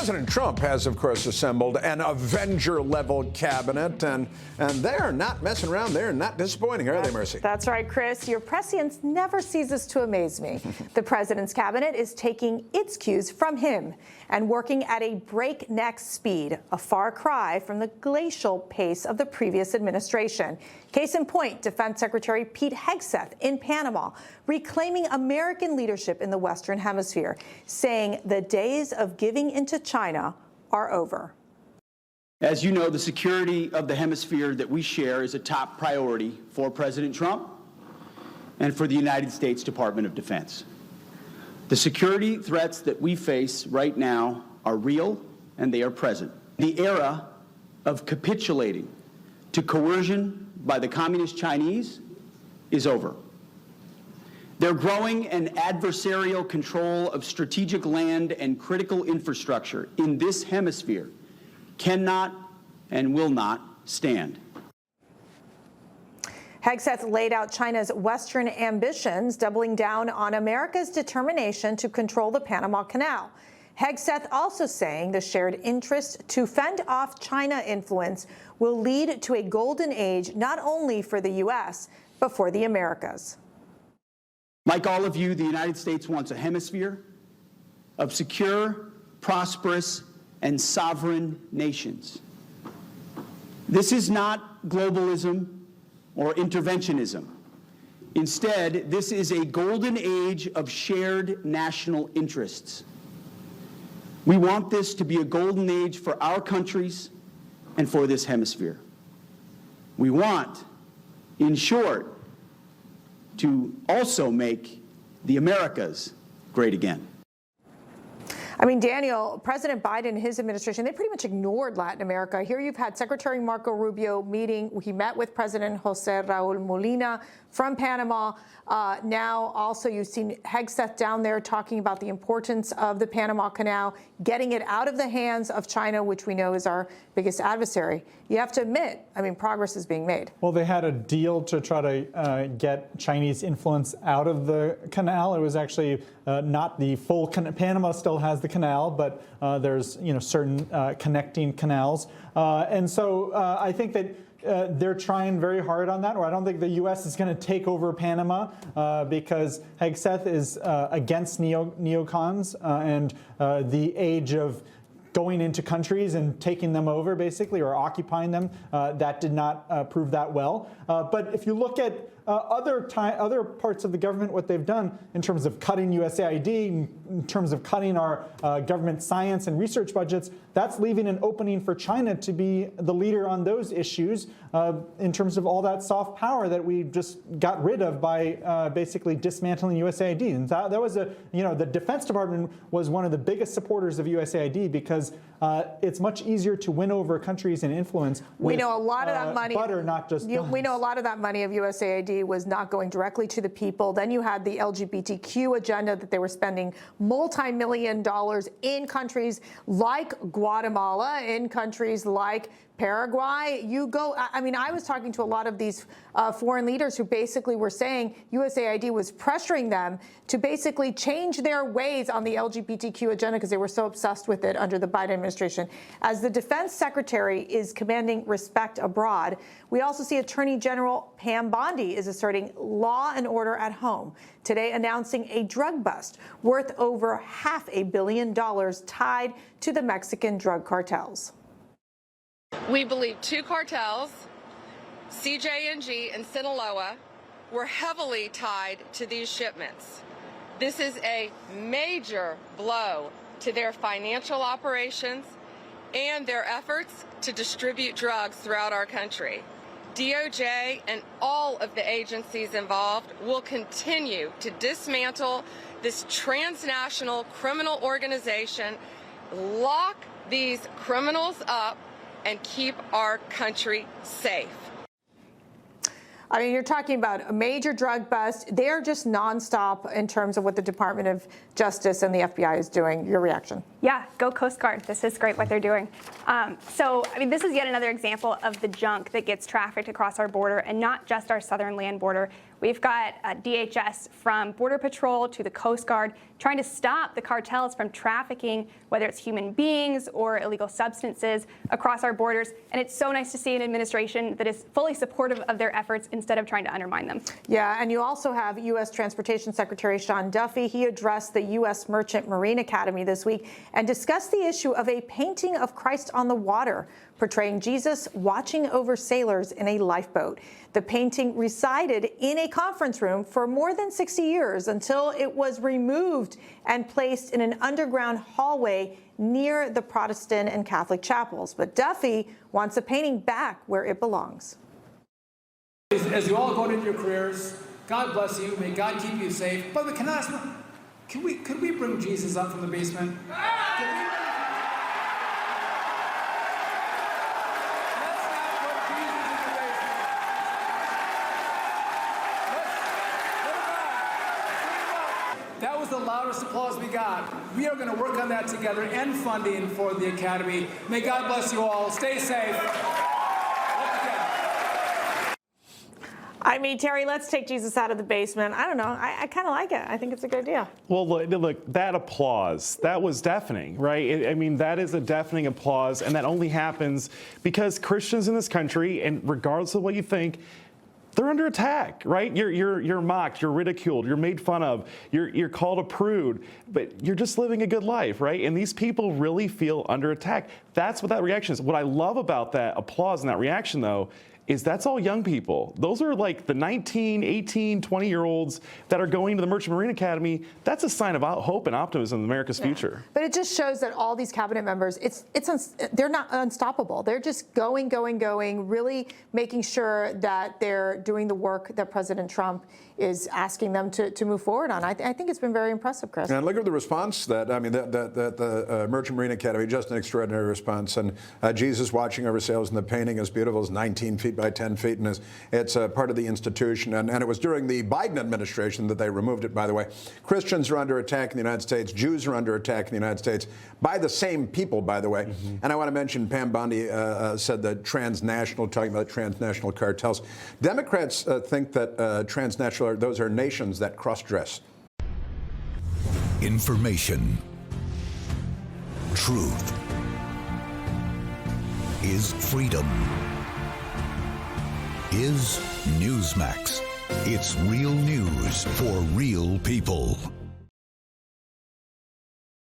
President Trump has, of course, assembled an Avenger-level cabinet, and they're not messing around. They're not disappointing, are they, Mercy? That's right, Chris. Your prescience never ceases to amaze me. The president's cabinet is taking its cues from him and working at a breakneck speed, a far cry from the glacial pace of the previous administration. Case in point, Defense Secretary Pete Hegseth in Panama, reclaiming American leadership in the Western Hemisphere, saying the days of giving into China are over. As you know, the security of the hemisphere that we share is a top priority for President Trump and for the United States Department of Defense. The security threats that we face right now are real and they are present. The era of capitulating to coercion by the Communist Chinese is over. Their growing and adversarial control of strategic land and critical infrastructure in this hemisphere cannot and will not stand. Hegseth laid out China's Western ambitions, doubling down on America's determination to control the Panama Canal. Hegseth also saying the shared interest to fend off China influence will lead to a golden age not only for the U.S., but for the Americas. Like all of you, the United States wants a hemisphere of secure, prosperous, and sovereign nations. This is not globalism or interventionism. Instead, this is a golden age of shared national interests. We want this to be a golden age for our countries and for this hemisphere. We want, in short, to also make the Americas great again. I mean, Daniel, President Biden and his administration, they pretty much ignored Latin America. Here you've had Secretary Marco Rubio meeting. He met with President Jose Raul Molina from Panama. Now also you've seen Hegseth down there talking about the importance of the Panama Canal, getting it out of the hands of China, which we know is our biggest adversary. You have to admit, I mean, progress is being made. Well, they had a deal to try to get Chinese influence out of the canal. It was actually not the full Panama still has the canal, but there's certain connecting canals, and so I think that they're trying very hard on that, or I don't think the U.S. is going to take over Panama because Hegseth is against neocons and the age of going into countries and taking them over, basically, or occupying them. That did not prove that well. But if you look at other parts of the government, what they've done in terms of cutting USAID, in terms of cutting our government science and research budgets, that's leaving an opening for China to be the leader on those issues in terms of all that soft power that we just got rid of by basically dismantling USAID. And that was the Defense Department was one of the biggest supporters of USAID because it's much easier to win over countries and influence with, we know a lot of that money, butter, not just guns. We know a lot of that money of USAID was not going directly to the people. Then you had the LGBTQ agenda that they were spending multi-million dollars in countries like Guatemala, in countries like Paraguay. I mean, I was talking to a lot of these foreign leaders who basically were saying USAID was pressuring them to basically change their ways on the LGBTQ agenda because they were so obsessed with it under the Biden administration. As the defense secretary is commanding respect abroad, we also see Attorney General Pam Bondi is asserting law and order at home, today announcing a drug bust worth over $500 million tied to the Mexican drug cartels. We believe two cartels, CJ&G and Sinaloa, were heavily tied to these shipments. This is a major blow to their financial operations and their efforts to distribute drugs throughout our country. DOJ and all of the agencies involved will continue to dismantle this transnational criminal organization, lock these criminals up, and keep our country safe. I mean, you're talking about a major drug bust. They're just nonstop in terms of what the Department of Justice and the FBI is doing. Your reaction? Yeah, go Coast Guard. This is great what they're doing. This is yet another example of the junk that gets trafficked across our border, and not just our southern land border. We've got DHS from Border Patrol to the Coast Guard trying to stop the cartels from trafficking, whether it's human beings or illegal substances, across our borders. And it's so nice to see an administration that is fully supportive of their efforts instead of trying to undermine them. Yeah, and you also have U.S. Transportation Secretary Sean Duffy. He addressed the U.S. Merchant Marine Academy this week and discussed the issue of a painting of Christ on the water, portraying Jesus watching over sailors in a lifeboat. The painting resided in a conference room for more than 60 years until it was removed and placed in an underground hallway near the Protestant and Catholic chapels. But Duffy wants the painting back where it belongs. As you all go into your careers, God bless you. May God keep you safe. But can I ask, could we bring Jesus up from the basement? That was the loudest applause we got. We are going to work on that together and funding for the Academy. May God bless you all. Stay safe. I mean, Terry, let's take Jesus out of the basement. I don't know. I kind of like it. I think it's a good idea. Well, look, that applause, that was deafening, right? I mean, that is a deafening applause, and that only happens because Christians in this country, and regardless of what you think, they're under attack, right? You're mocked, you're ridiculed, you're made fun of, you're called a prude, but you're just living a good life, right? And these people really feel under attack. That's what that reaction is. What I love about that applause and that reaction, though, is that's all young people. Those are like the 19, 18, 20-year-olds that are going to the Merchant Marine Academy. That's a sign of hope and optimism in America's future. But it just shows that all these cabinet members, they're not unstoppable. They're just going, really making sure that they're doing the work that President Trump is asking them to move forward on. I think it's been very impressive, Chris. And look at the response the Merchant Marine Academy, just an extraordinary response. And Jesus watching over sailors, and the painting is beautiful. It's 19 feet by 10 feet, and it's part of the institution. And it was during the Biden administration that they removed it, by the way. Christians are under attack in the United States. Jews are under attack in the United States by the same people, by the way. Mm-hmm. And I want to mention Pam Bondi said that talking about transnational cartels. Democrats think that transnational, those are nations that cross-dress. Information. Truth is freedom. Is Newsmax. It's real news for real people.